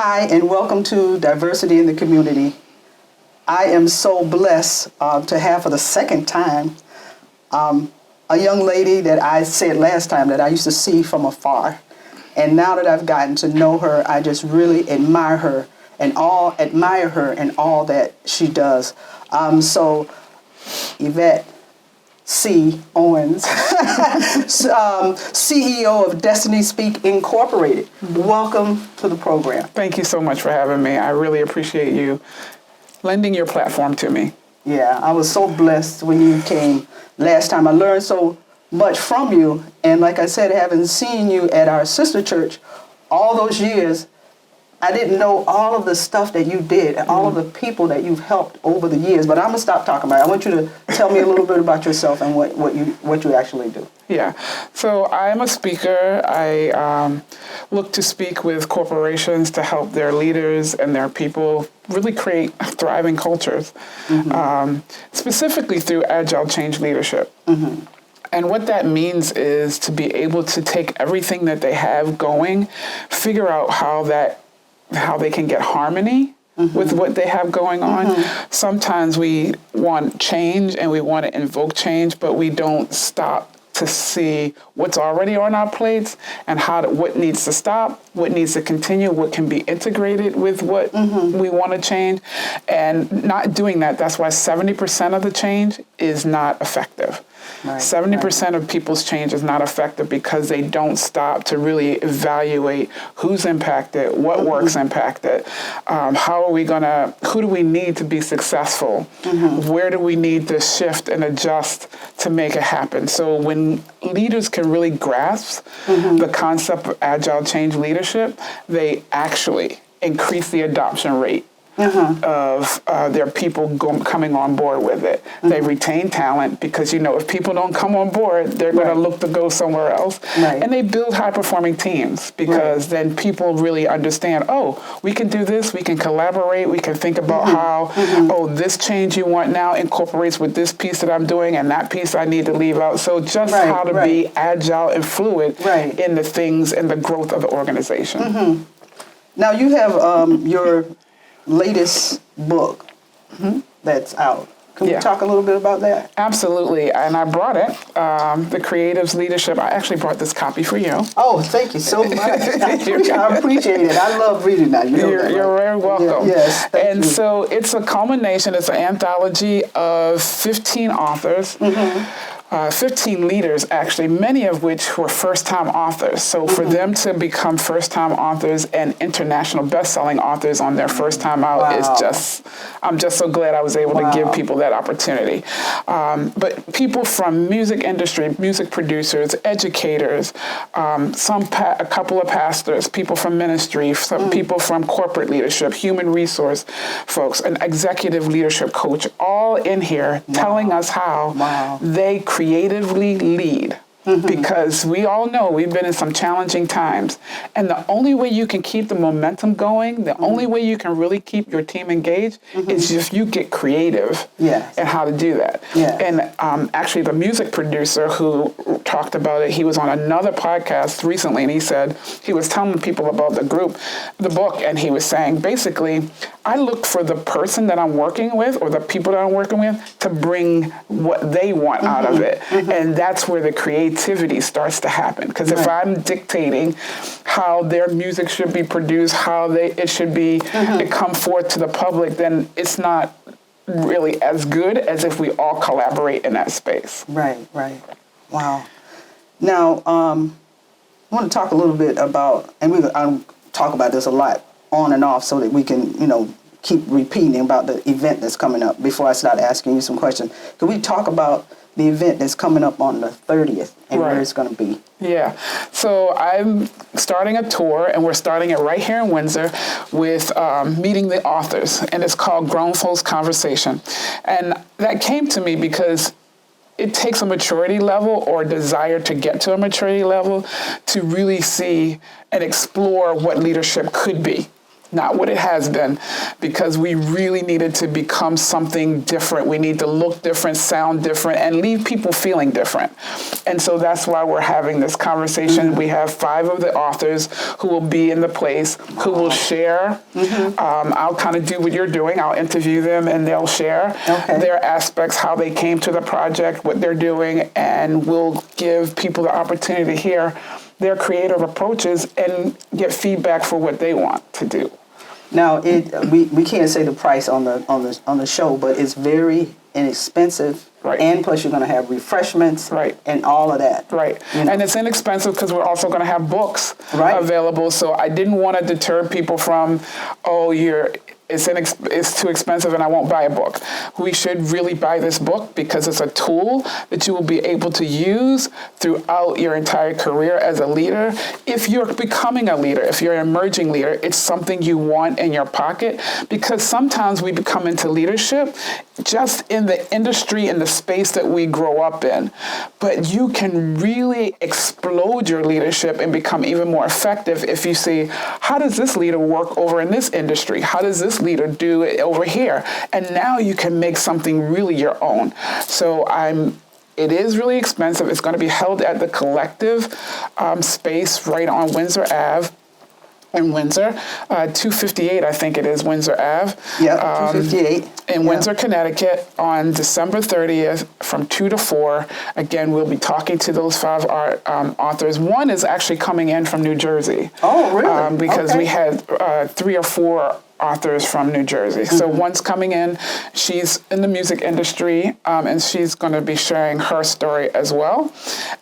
Hi, and welcome to Diversity in the Community. I am so blessed to have for the second time a young lady that I said last time that I used to see from afar. And now that I've gotten to know her, I just really admire her and all that she does. So Yvette C. Owens, CEO of DestinySpeak Incorporated. Welcome to the program. Thank you so much for having me. I really appreciate you lending your platform to me. Yeah, I was so blessed when you came last time. I learned so much from you. And like I said, having seen you at our sister church all those years, I didn't know all of the stuff that you did and all of the people that you've helped over the years. But I'm going to stop talking about it. I want you to tell me a little bit about yourself and what you actually do. Yeah. So I'm a speaker. I look to speak with corporations to help their leaders and their people really create thriving cultures, specifically through agile change leadership. Mm-hmm. And what that means is to be able to take everything that they have going, figure out how they can get harmony with what they have going on. Sometimes we want change and we want to invoke change, but we don't stop to see what's already on our plates and what needs to stop, what needs to continue, what can be integrated with what we want to change. And not doing that, that's why 70% of the change is not effective. Right, 70% of people's change is not effective because they don't stop to really evaluate who's impacted, what work's impacted, who do we need to be successful, where do we need to shift and adjust to make it happen. So when leaders can really grasp the concept of agile change leadership, they actually increase the adoption rate of their people coming on board with it. They retain talent because, if people don't come on board, they're going to look to go somewhere else. Right. And they build high-performing teams because then people really understand, we can do this, we can collaborate, we can think about how, this change you want now incorporates with this piece that I'm doing and that piece I need to leave out. So just how to be agile and fluid in the things and the growth of the organization. Now you have your latest book that's out. Can we talk a little bit about that? Absolutely. And I brought it, The Creative's Leadership. I actually brought this copy for you. Oh, thank you so much. I appreciate it. I love reading that. You're very welcome. Yes, thank you. So it's a culmination, it's an anthology of 15 authors. 15 leaders, actually, many of which were first-time authors. So for them to become first-time authors and international best-selling authors on their first time out is I'm just so glad I was able to give people that opportunity. But people from music industry, music producers, educators, a couple of pastors, people from ministry, some people from corporate leadership, human resource folks, an executive leadership coach, all in here telling us how they creatively lead. Because we all know we've been in some challenging times. And the only way you can keep the momentum going, the only way you can really keep your team engaged is if you get creative in how to do that. And actually the music producer who talked about it, he was on another podcast recently and he said, he was telling people about the book, and he was saying, basically, I look for the person that I'm working with or the people that I'm working with to bring what they want out of it. And that's where the creativity starts to happen. Because if I'm dictating how their music should be produced, how it should be to come forth to the public, then it's not really as good as if we all collaborate in that space. Right. Wow. Now, I want to talk a little bit about, and I'll talk about this a lot on and off so that we can, keep repeating about the event that's coming up before I start asking you some questions. Can we talk about the event that's coming up on the 30th and where it's going to be? Yeah. So I'm starting a tour, and we're starting it right here in Windsor with meeting the authors, and it's called Grown Folks Conversation. And that came to me because it takes a maturity level or desire to get to a maturity level to really see and explore what leadership could be. not what it has been, because we really needed to become something different. We need to look different, sound different, and leave people feeling different. And so that's why we're having this conversation. We have 5 of the authors who will be in the place, who will share. I'll kind of do what you're doing. I'll interview them, and they'll share their aspects, how they came to the project, what they're doing, and we'll give people the opportunity to hear their creative approaches and get feedback for what they want to do. Now, we can't say the price on the show, but it's very inexpensive, and plus you're going to have refreshments, and all of that, You know? And it's inexpensive because we're also going to have books available. So I didn't want to deter people from, it's too expensive and I won't buy a book. We should really buy this book because it's a tool that you will be able to use throughout your entire career as a leader. If you're becoming a leader, if you're an emerging leader, it's something you want in your pocket, because sometimes we become into leadership just in the industry and the space that we grow up in. But you can really explode your leadership and become even more effective if you see, how does this leader work over in this industry? How does this leader do it over here? And now you can make something really your own. So it is really expensive. It's going to be held at the Collective space right on Windsor Ave. In Windsor, 258, I think it is, Windsor Ave. Yeah, 258. In Windsor, Connecticut, on December 30th from 2 to 4. Again, we'll be talking to those 5 authors. One is actually coming in from New Jersey. Oh, really? Because we had 3 or 4 authors from New Jersey. So one's coming in, she's in the music industry, and she's going to be sharing her story as well.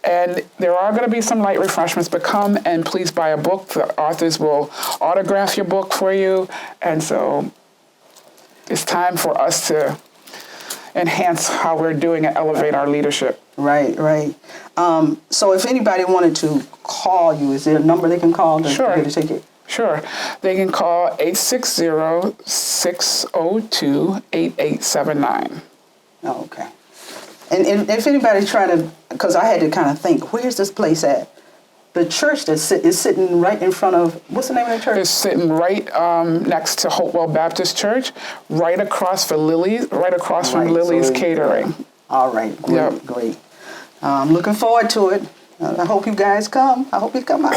And there are going to be some light refreshments, but come and please buy a book. The authors will autograph your book for you. And so it's time for us to enhance how we're doing and elevate our leadership. Right. So if anybody wanted to call you, is there a number they can call to get a ticket? Sure. They can call 860-602-8879. Oh, okay. And if anybody because I had to kind of think, where's this place at? The church is sitting right in front of, what's the name of the church? It's sitting right next to Hopewell Baptist Church, right across from Lily's Catering. All right, great. I'm looking forward to it. I hope you guys come. I hope you come out.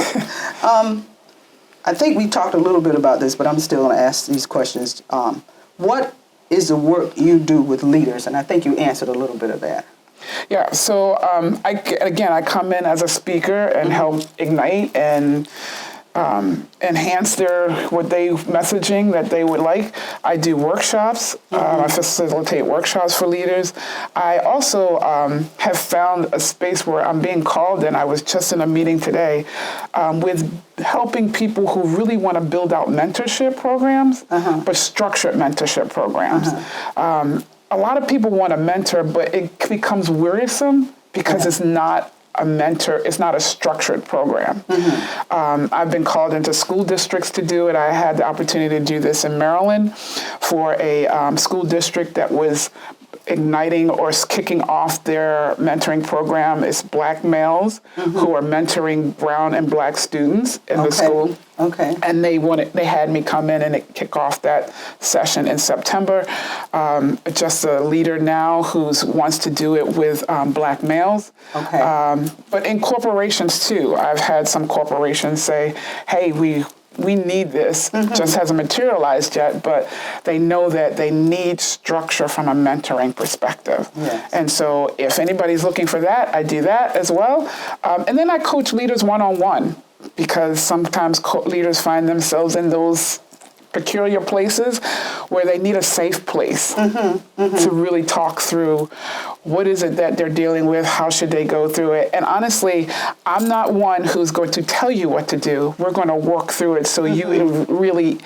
I think we talked a little bit about this, but I'm still going to ask these questions. What is the work you do with leaders? And I think you answered a little bit of that. Yeah, so I come in as a speaker and help ignite and enhance messaging that they would like. I do workshops. I facilitate workshops for leaders. I also have found a space where I'm being called in. I was just in a meeting today with helping people who really want to build out mentorship programs, but structured mentorship programs. A lot of people want to mentor, but it becomes wearisome because it's not a mentor. It's not a structured program. I've been called into school districts to do it. I had the opportunity to do this in Maryland for a school district that was igniting or kicking off their mentoring program. It's Black males who are mentoring brown and Black students in the school. Okay. And they had me come in and kick off that session in September. Just a leader now who wants to do it with Black males. Okay. But in corporations too, I've had some corporations say, hey, we need this. Just hasn't materialized yet, but they know that they need structure from a mentoring perspective. Yes. And so if anybody's looking for that, I do that as well. And then I coach leaders one-on-one, because sometimes leaders find themselves in those peculiar places where they need a safe place to really talk through what is it that they're dealing with, how should they go through it. And honestly, I'm not one who's going to tell you what to do. We're going to work through it so you really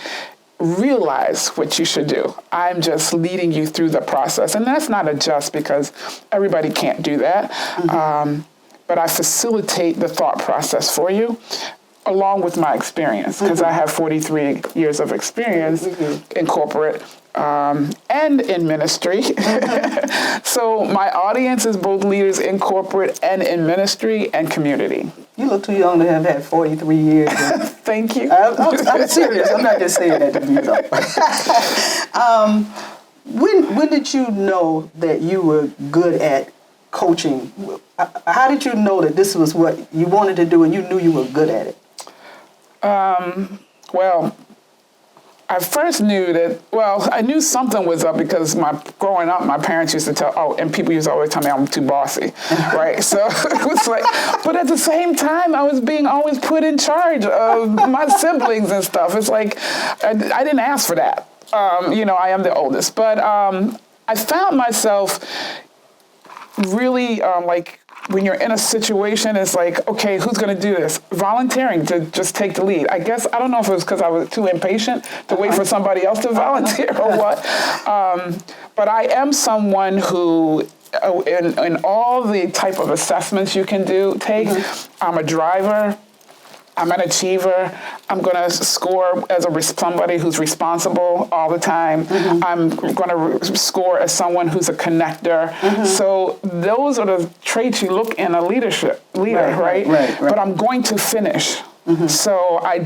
realize what you should do. I'm just leading you through the process. And that's not a just, because everybody can't do that. But I facilitate the thought process for you, along with my experience, because I have 43 years of experience in corporate and in ministry. So my audience is both leaders in corporate and in ministry and community. You look too young to have had 43 years. Thank you. I'm serious. I'm not just saying that to be though. When did you know that you were good at coaching? How did you know that this was what you wanted to do and you knew you were good at it? Well, I first knew that, I knew something was up because growing up, my parents used to and people used to always tell me I'm too bossy, right? So it was like, but at the same time, I was being always put in charge of my siblings and stuff. It's like, I didn't ask for that. I am the oldest, but I found myself really when you're in a situation, it's like, okay, who's going to do this? Volunteering to just take the lead. I guess, I don't know if it was because I was too impatient to wait for somebody else to volunteer or what. But I am someone who, in all the type of assessments you can take, I'm a driver. I'm an achiever. I'm going to score as somebody who's responsible all the time. I'm going to score as someone who's a connector. So those are the traits you look in a leader, right? But I'm going to finish. So I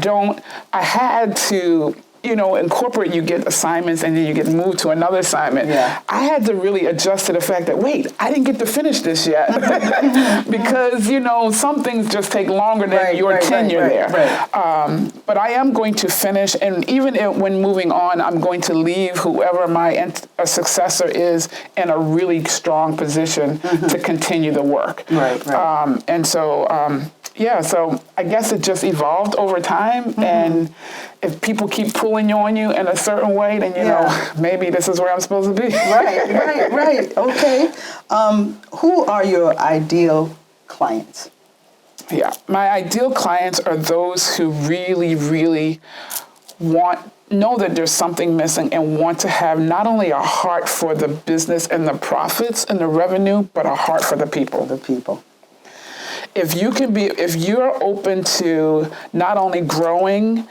had to, in corporate, you get assignments and then you get moved to another assignment. Yeah. I had to really adjust to the fact that, wait, I didn't get to finish this yet. Because, some things just take longer than your tenure there. But I am going to finish, and even when moving on, I'm going to leave whoever my successor is in a really strong position to continue the work. And so, so I guess it just evolved over time, and if people keep pulling on you in a certain way, then maybe this is where I'm supposed to be. Right. Okay. Who are your ideal clients? Yeah, my ideal clients are those who really, really know that there's something missing and want to have not only a heart for the business and the profits and the revenue, but a heart for the people. If you're open to not only growing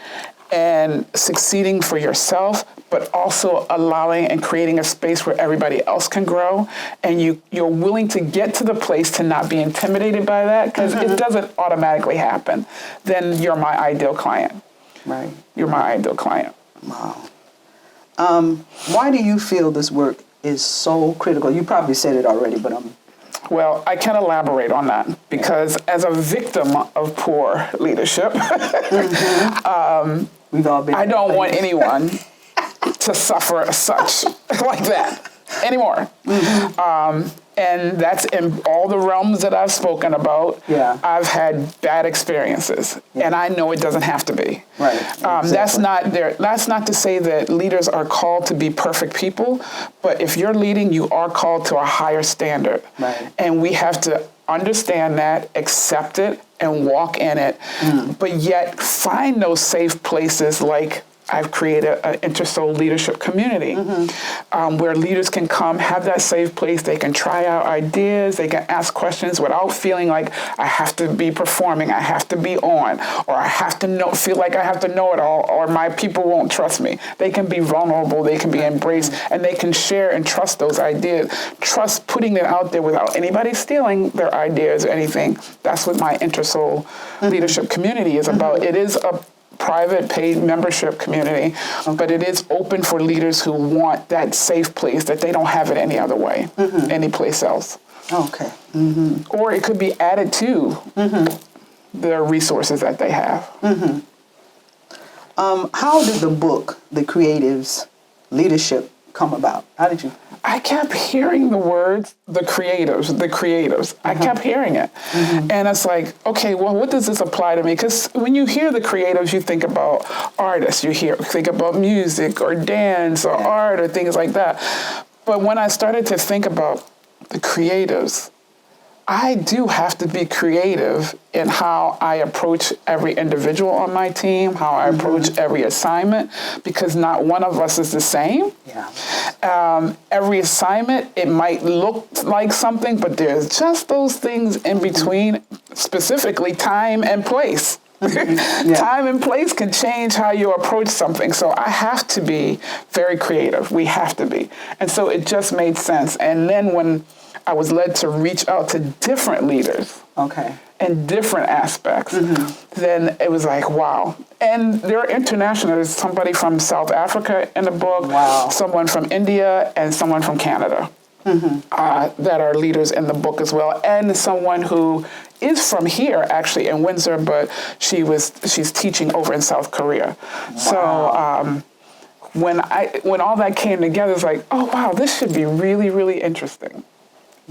and succeeding for yourself, but also allowing and creating a space where everybody else can grow, and you're willing to get to the place to not be intimidated by that, because it doesn't automatically happen, then you're my ideal client. Right. You're my ideal client. Wow. Why do you feel this work is so critical? You probably said it already, but Well, I can elaborate on that because as a victim of poor leadership, we've all been. I don't want anyone to suffer such like that anymore. And that's in all the realms that I've spoken about. Yeah. I've had bad experiences, and I know it doesn't have to be. Right. Exactly. That's not to say that leaders are called to be perfect people, but if you're leading, you are called to a higher standard. Right. And we have to understand that, accept it, and walk in it, but yet find those safe places like I've created an Intersoul leadership community where leaders can come, have that safe place. They can try out ideas. They can ask questions without feeling like I have to be performing, I have to be on, or I have to feel like I have to know it all, or my people won't trust me. They can be vulnerable. They can be embraced, and they can share and trust those ideas. Trust putting them out there without anybody stealing their ideas or anything. That's what my Intersoul leadership community is about. It is a private paid membership community, but it is open for leaders who want that safe place that they don't have it any other way, any place else. Okay. Or it could be added to the resources that they have. How did the book, The Creatives Leadership, come about? How did you? I kept hearing the words, the creatives. I kept hearing it. And it's like, okay, well, what does this apply to me? Because when you hear the creatives, you think about artists. Think about music or dance or art or things like that. But when I started to think about the creatives, I do have to be creative in how I approach every individual on my team, how I approach every assignment, because not one of us is the same. Yeah. Every assignment, it might look like something, but there's just those things in between, specifically time and place. Time and place can change how you approach something. So I have to be very creative. We have to be. And so it just made sense. And then when I was led to reach out to different leaders. Okay. in different aspects, then it was like, wow. And there are international. There's somebody from South Africa in the book, Wow. someone from India, and someone from Canada that are leaders in the book as well, and someone who is from here, actually, in Windsor, but she's teaching over in South Korea. Wow. So when all that came together, it's like, oh, wow, this should be really, really interesting.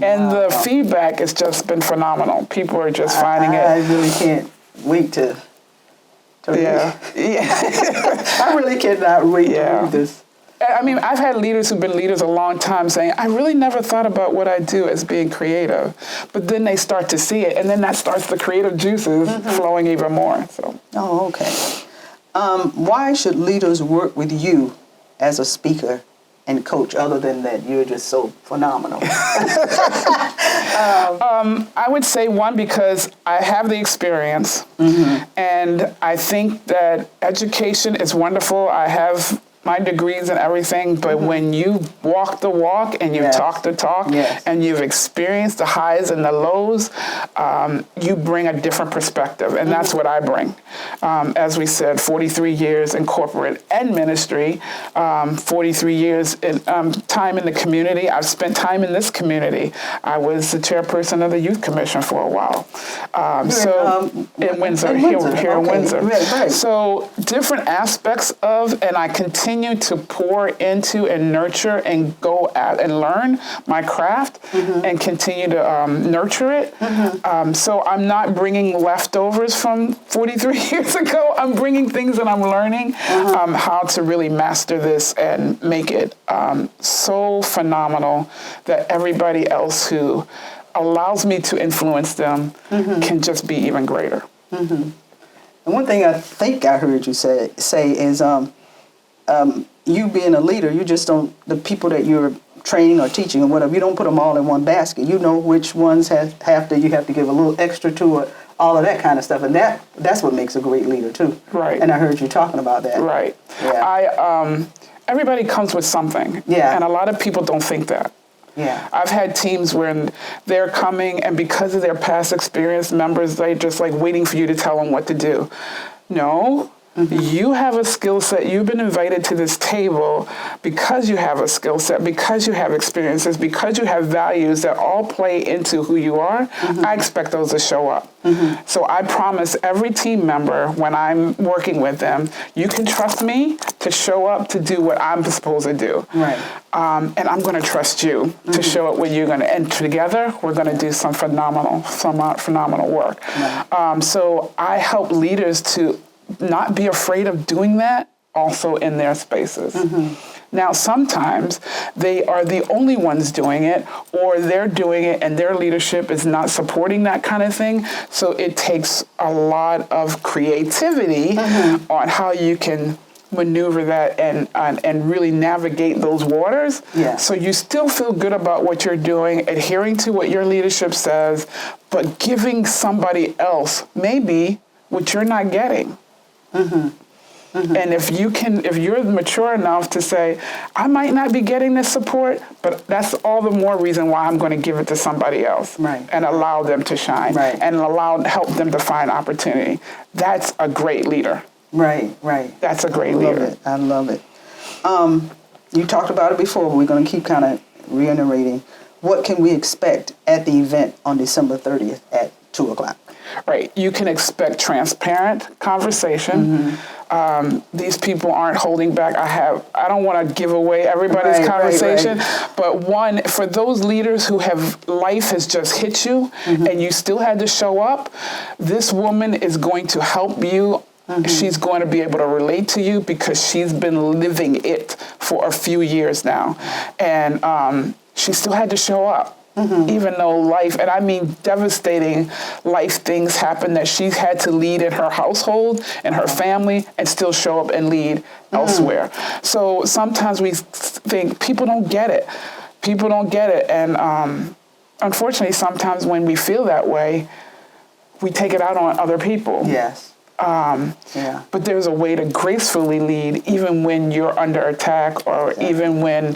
And the feedback has just been phenomenal. People are just finding it. I really can't wait to Yeah. I really cannot wait to read this. I mean, I've had leaders who've been leaders a long time saying, I really never thought about what I do as being creative. But then they start to see it, and then that starts the creative juices flowing even more. So. Oh, okay. Why should leaders work with you as a speaker and coach, other than that you're just so phenomenal? I would say one, because I have the experience, and I think that education is wonderful. I have my degrees and everything, but when you walk the walk and you talk the talk and you've experienced the highs and the lows, you bring a different perspective, and that's what I bring. As we said, 43 years in corporate and ministry, 43 years in time in the community. I've spent time in this community. I was the chairperson of the Youth Commission for a while. In Windsor, here in Windsor. Right. So different aspects of, and I continue to pour into and nurture and go out and learn my craft and continue to nurture it. So I'm not bringing leftovers from 43 years ago. I'm bringing things that I'm learning, how to really master this and make it so phenomenal that everybody else who allows me to influence them can just be even greater. And one thing I think I heard you say is you being a leader, you just don't, the people that you're training or teaching or whatever, you don't put them all in one basket. You know which ones you have to give a little extra to, or all of that kind of stuff. And that's what makes a great leader too. Right. And I heard you talking about that. Right. Yeah. Everybody comes with something. Yeah. And a lot of people don't think that. Yeah. I've had teams where they're coming, and because of their past experience, members, they just like waiting for you to tell them what to do. No. You have a skill set. You've been invited to this table because you have a skill set, because you have experiences, because you have values that all play into who you are. I expect those to show up. So I promise every team member when I'm working with them, you can trust me to show up to do what I'm supposed to do. Right. And I'm going to trust you to show up when you're going to. And together, we're going to do some phenomenal work. Right. So I help leaders to not be afraid of doing that also in their spaces. Now, sometimes they are the only ones doing it, or they're doing it and their leadership is not supporting that kind of thing. So it takes a lot of creativity on how you can maneuver that and really navigate those waters. Yeah. So you still feel good about what you're doing, adhering to what your leadership says, but giving somebody else maybe what you're not getting. And if you're mature enough to say, I might not be getting this support, but that's all the more reason why I'm going to give it to somebody else, and allow them to shine, and help them to find opportunity. That's a great leader. Right. That's a great leader. I love it. You talked about it before, but we're going to keep kind of reiterating. What can we expect at the event on December 30th at 2 o'clock? Right. You can expect transparent conversation. These people aren't holding back. I don't want to give away everybody's conversation, but one, for those leaders who life has just hit you and you still had to show up, this woman is going to help you. She's going to be able to relate to you because she's been living it for a few years now. And she still had to show up. Even though life, and I mean devastating life things happen that she's had to lead in her household and her family and still show up and lead elsewhere. So sometimes we think people don't get it. And unfortunately, sometimes when we feel that way, we take it out on other people. Yes. But there's a way to gracefully lead even when you're under attack or even when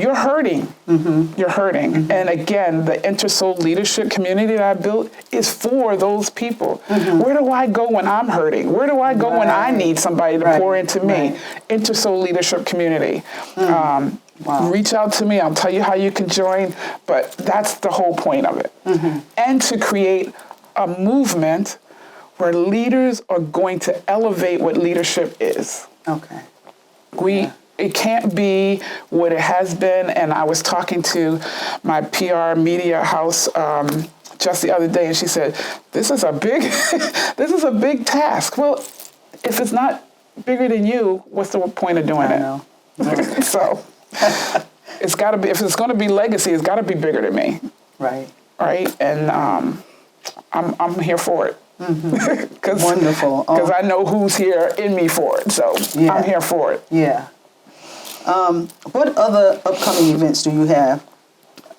you're hurting. You're hurting. And again, the InterSoul leadership community that I built is for those people. Where do I go when I'm hurting? Where do I go when I need somebody to pour into me? InterSoul leadership community. Reach out to me. I'll tell you how you can join. But that's the whole point of it. And to create a movement where leaders are going to elevate what leadership is. It can't be what it has been. And I was talking to my PR media house just the other day, and she said, "This is a big, this is a big task." Well, if it's not bigger than you, what's the point of doing it? So it's got to be. If it's going to be legacy, it's got to be bigger than me. Right. And I'm here for it. Wonderful. Because I know who's here in me for it. So I'm here for it. What other upcoming events do you have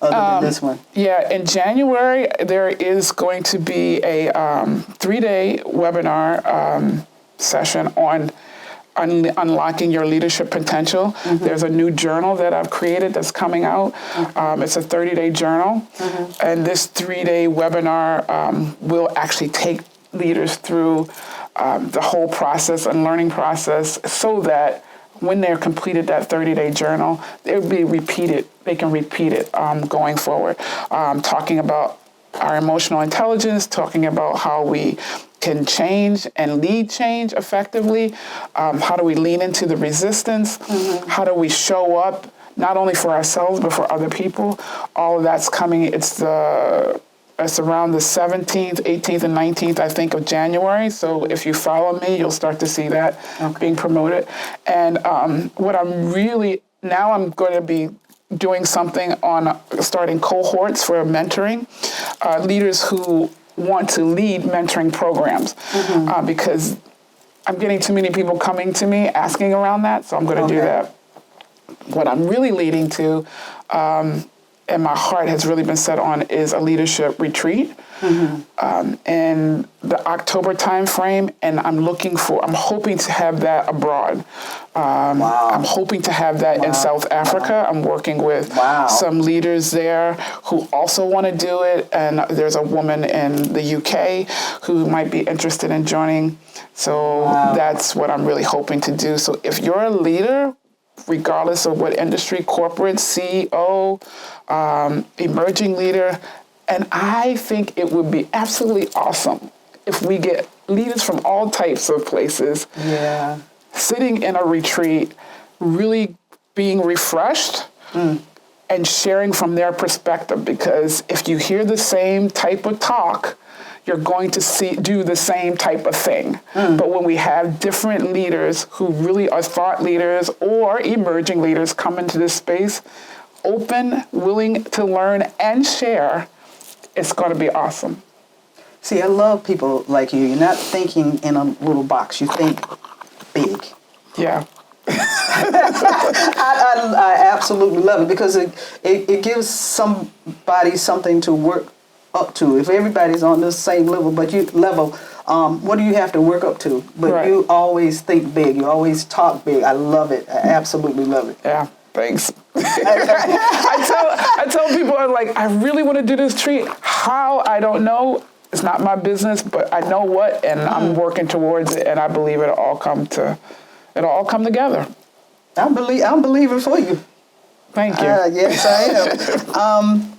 other than this one? In January, there is going to be a 3-day webinar session on unlocking your leadership potential. There's a new journal that I've created that's coming out. It's a 30-day journal. And this 3-day webinar will actually take leaders through the whole process and learning process so that when they're completed that 30-day journal, it'll be repeated. They can repeat it going forward. Talking about our emotional intelligence, talking about how we can change and lead change effectively. How do we lean into the resistance? How do we show up not only for ourselves but for other people? All of that's coming. It's around the 17th, 18th, and 19th, I think, of January. So if you follow me, you'll start to see that being promoted. And what I'm going to be doing something on starting cohorts for mentoring leaders who want to lead mentoring programs because I'm getting too many people coming to me asking around that. So I'm going to do that. What I'm really leading to and my heart has really been set on is a leadership retreat in the October timeframe, and I'm hoping to have that abroad. I'm hoping to have that in South Africa. I'm working with some leaders there who also want to do it, and there's a woman in the UK who might be interested in joining. So that's what I'm really hoping to do. So if you're a leader, regardless of what industry, corporate, CEO, emerging leader. And I think it would be absolutely awesome if we get leaders from all types of places sitting in a retreat, really being refreshed and sharing from their perspective. Because if you hear the same type of talk, you're going to do the same type of thing. But when we have different leaders who really are thought leaders or emerging leaders come into this space, open, willing to learn and share, it's going to be awesome. See, I love people like you. You're not thinking in a little box. You think big. Yeah. I absolutely love it because it gives somebody something to work up to. If everybody's on the same level, what do you have to work up to? But you always think big. You always talk big. I love it. I absolutely love it. Yeah, thanks. I tell people, I'm like, I really want to do this treat. How? I don't know. It's not my business, but I know what, and I'm working towards it, and I believe it'll all come together. I'm believing for you. Thank you. Yes, I am.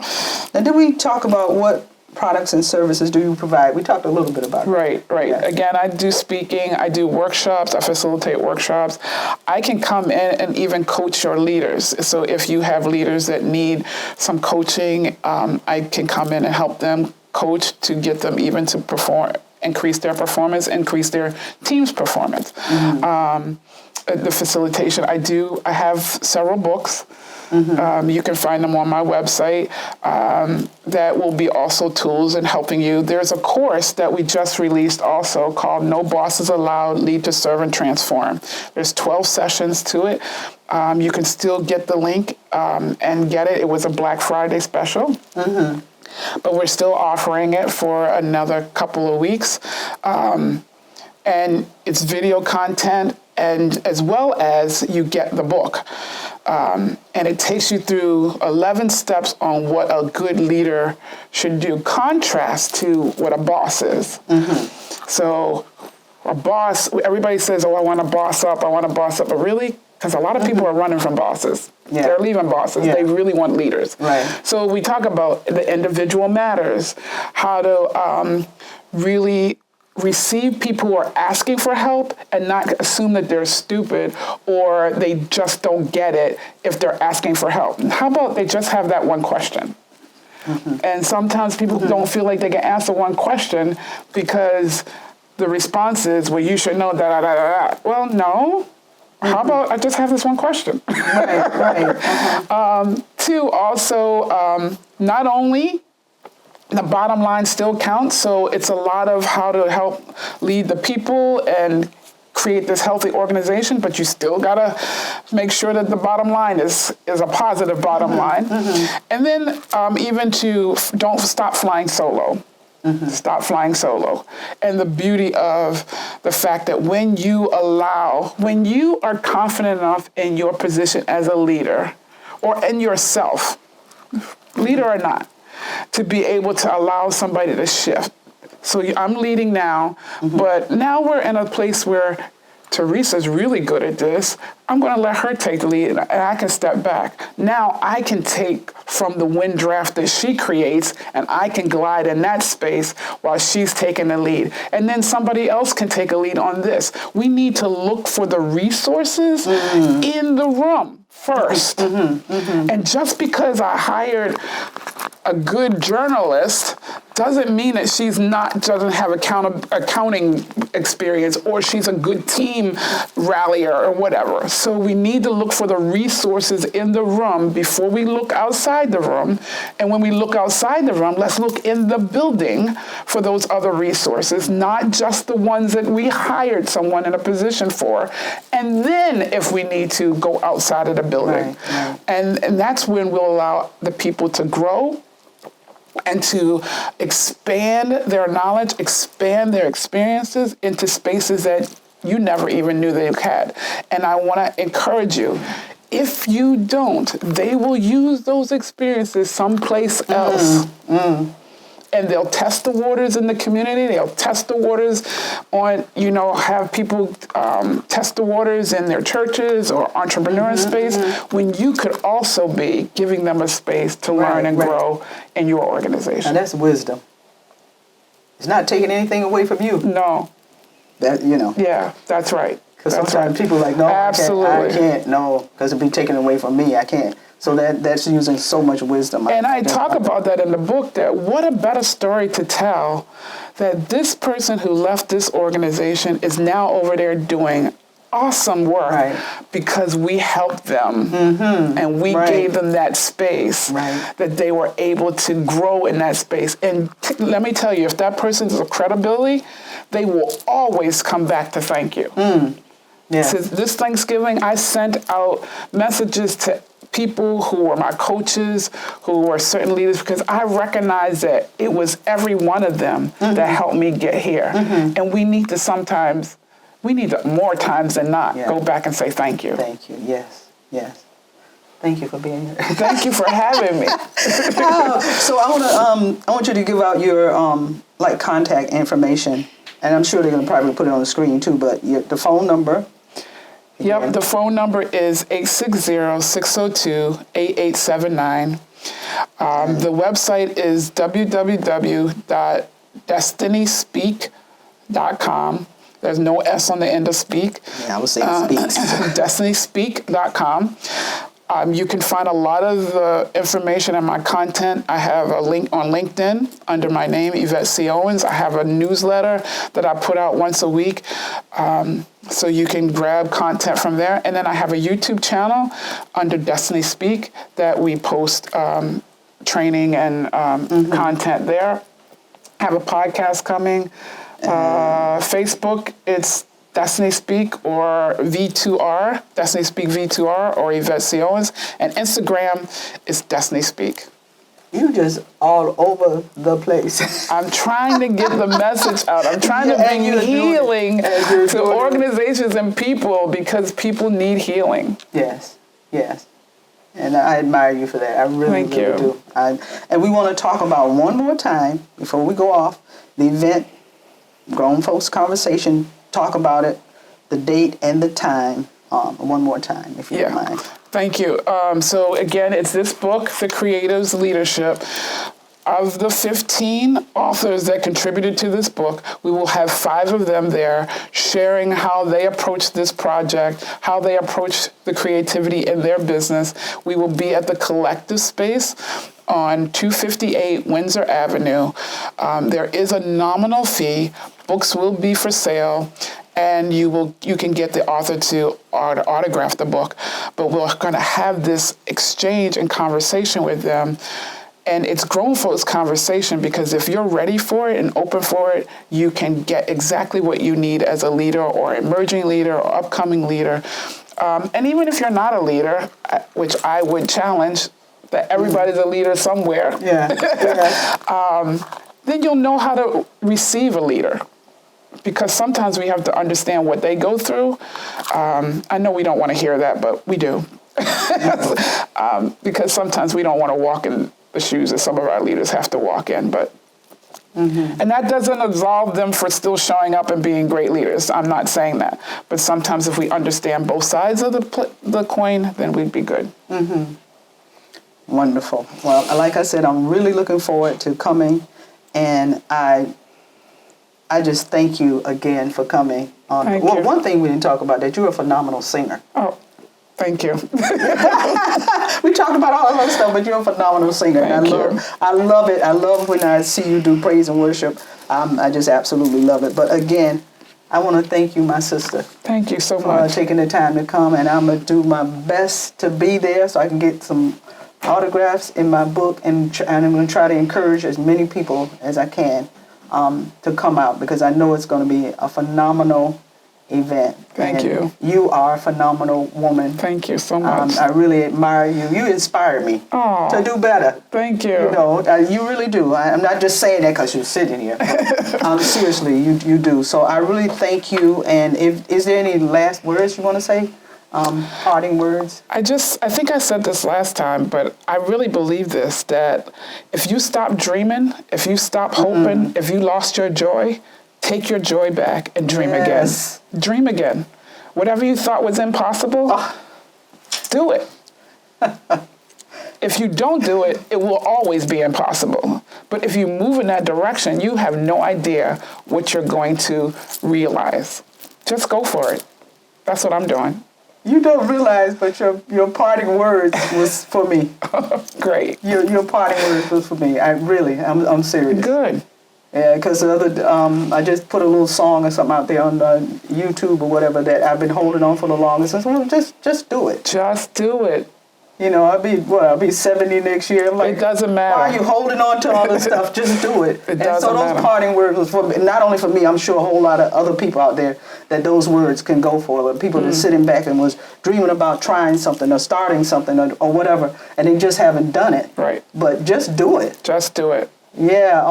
Now, did we talk about what products and services do you provide? We talked a little bit about Right. Yes. Again, I do speaking, I do workshops, I facilitate workshops. I can come in and even coach your leaders. So if you have leaders that need some coaching, I can come in and help them coach to get them even to perform, increase their performance, increase their team's performance. The facilitation, I have several books. You can find them on my website that will be also tools in helping you. There's a course that we just released also called No Bosses Allowed, Lead to Serve and Transform. There's 12 sessions to it. You can still get the link and get it. It was a Black Friday special. But we're still offering it for another couple of weeks. and it's video content, and as well as you get the book. And it takes you through 11 steps on what a good leader should do, contrast to what a boss is. So a boss, everybody says, oh, I want to boss up, but really, because a lot of people are running from bosses. Yeah. They're leaving bosses. Yeah. They really want leaders. Right. So we talk about the individual matters, how to really receive people who are asking for help and not assume that they're stupid or they just don't get it if they're asking for help. How about they just have that one question? And sometimes people don't feel like they can answer one question because the response is, well, you should know da. Well, no. How about I just have this one question? Right. Two, also, not only the bottom line still counts, so it's a lot of how to help lead the people and create this healthy organization, but you still gotta make sure that the bottom line is a positive bottom line. And then even to don't stop flying solo. Stop flying solo. And the beauty of the fact that when you are confident enough in your position as a leader or in yourself, leader or not, to be able to allow somebody to shift. So I'm leading now, but now we're in a place where Teresa's really good at this. I'm going to let her take the lead, and I can step back. Now I can take from the wind draft that she creates, and I can glide in that space while she's taking the lead. And then somebody else can take a lead on this. We need to look for the resources in the room first. And just because I hired a good journalist doesn't mean that she's doesn't have accounting experience or she's a good team rallier or whatever. So we need to look for the resources in the room before we look outside the room. And when we look outside the room, let's look in the building for those other resources, not just the ones that we hired someone in a position for. And then if we need to go outside of the building. Right. And that's when we'll allow the people to grow and to expand their knowledge, expand their experiences into spaces that you never even knew they had. And I want to encourage you, if you don't, they will use those experiences someplace else. And they'll test the waters in the community. They'll test the waters on, have people test the waters in their churches or entrepreneur space, when you could also be giving them a space to learn and grow in your organization. And that's wisdom. It's not taking anything away from you. No. Yeah, that's right. Because sometimes people are like, no, absolutely. I can't, no, because it'd be taken away from me. I can't. So that's using so much wisdom. And I talk about that in the book, that what a better story to tell that this person who left this organization is now over there doing awesome work because we helped them and we gave them that space that they were able to grow in that space. And let me tell you, if that person is a credibility, they will always come back to thank you. Since this Thanksgiving, I sent out messages to people who were my coaches, who were certain leaders, because I recognized that it was every one of them that helped me get here. And we need to more times than not, go back and say thank you. Thank you, yes. Thank you for being here. Thank you for having me. So I want you to give out your contact information, and I'm sure they're going to probably put it on the screen too, but the phone number. Yep, the phone number is 860-602-8879. The website is www.destinyspeak.com. There's no S on the end of speak. Yeah, I was saying speaks. DestinySpeak.com. You can find a lot of the information in my content. I have a link on LinkedIn under my name, Yvette C. Owens. I have a newsletter that I put out once a week, so you can grab content from there. And then I have a YouTube channel under DestinySpeak that we post training and content there. I have a podcast coming. Facebook, it's DestinySpeak or V2R, DestinySpeak V2R or Yvette C. Owens, and Instagram is DestinySpeak. You just all over the place. I'm trying to get the message out. I'm trying to bring healing to organizations and people because people need healing. Yes, yes. And I admire you for that. I really, really do. And we want to talk about one more time, before we go off, the event, Grown Folks Conversation, talk about it, the date and the time, one more time, if you don't mind. Thank you. So again, it's this book, The Creative's Leadership. Of the 15 authors that contributed to this book, we will have 5 of them there sharing how they approach this project, how they approach the creativity in their business. We will be at the Collective Space on 258 Windsor Avenue. There is a nominal fee. Books will be for sale. And you can get the author to autograph the book. But we're going to have this exchange and conversation with them. And it's grown folks conversation because if you're ready for it and open for it, you can get exactly what you need as a leader or emerging leader or upcoming leader. And even if you're not a leader, which I would challenge that everybody's a leader somewhere, then you'll know how to receive a leader. Because sometimes we have to understand what they go through. I know we don't want to hear that, but we do. Because sometimes we don't want to walk in the shoes that some of our leaders have to walk in. But and that doesn't absolve them for still showing up and being great leaders. I'm not saying that. But sometimes if we understand both sides of the coin, then we'd be good. Wonderful. Well, like I said, I'm really looking forward to coming, and I just thank you again for coming. Thank you. One thing we didn't talk about, that you're a phenomenal singer. Oh, thank you. We talked about all of that stuff, but you're a phenomenal singer. Thank you. I love it. I love when I see you do praise and worship. I just absolutely love it. But again, I want to thank you, my sister. Thank you so For much. taking the time to come, and I'm going to do my best to be there so I can get some autographs in my book, and I'm going to try to encourage as many people as I can to come out, because I know it's going to be a phenomenal event. Thank you. You are a phenomenal woman. Thank you so much. I really admire you. You inspire me to do better. Thank you. You know, you really do. I'm not just saying that because you're sitting here. Seriously, you do. So I really thank you. And is there any last words you want to say? Parting words? I think I said this last time, but I really believe this, that if you stop dreaming, if you stop hoping, if you lost your joy, take your joy back and dream again. Dream again. Whatever you thought was impossible, do it. If you don't do it, it will always be impossible. But if you move in that direction, you have no idea what you're going to realize. Just go for it. That's what I'm doing. You don't realize, but your parting words was for me. Great. Your parting words was for me. I'm serious. Good. Yeah, because I just put a little song or something out there on YouTube or whatever that I've been holding on for the longest. I said, well, just do it. Just do it. You know, I'll be 70 next year. I'm like, it doesn't matter. Why are you holding on to all this stuff? Just do it. It doesn't matter. Those parting words was for me, not only for me, I'm sure a whole lot of other people out there that those words can go for. But people that sitting back and was dreaming about trying something or starting something or whatever, and they just haven't done it. Right. But just do it. Just do it. Yeah.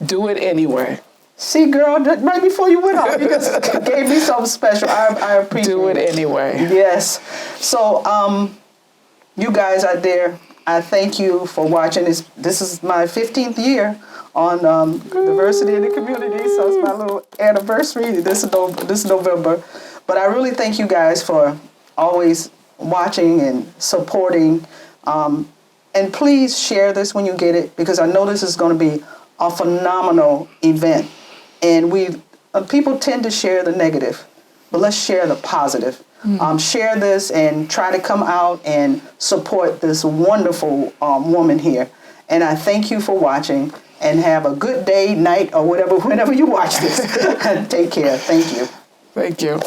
Do it anyway. See, girl, right before you went off, you just gave me something special. I appreciate it. Do it anyway. Yes. So, you guys out there, I thank you for watching this. This is my 15th year on diversity in the community, so it's my little anniversary. This is November. But I really thank you guys for always watching and supporting. And please share this when you get it, because I know this is going to be a phenomenal event. And people tend to share the negative, but let's share the positive. Share this and try to come out and support this wonderful woman here. And I thank you for watching, and have a good day, night, or whenever you watch this. Take care. Thank you. Thank you.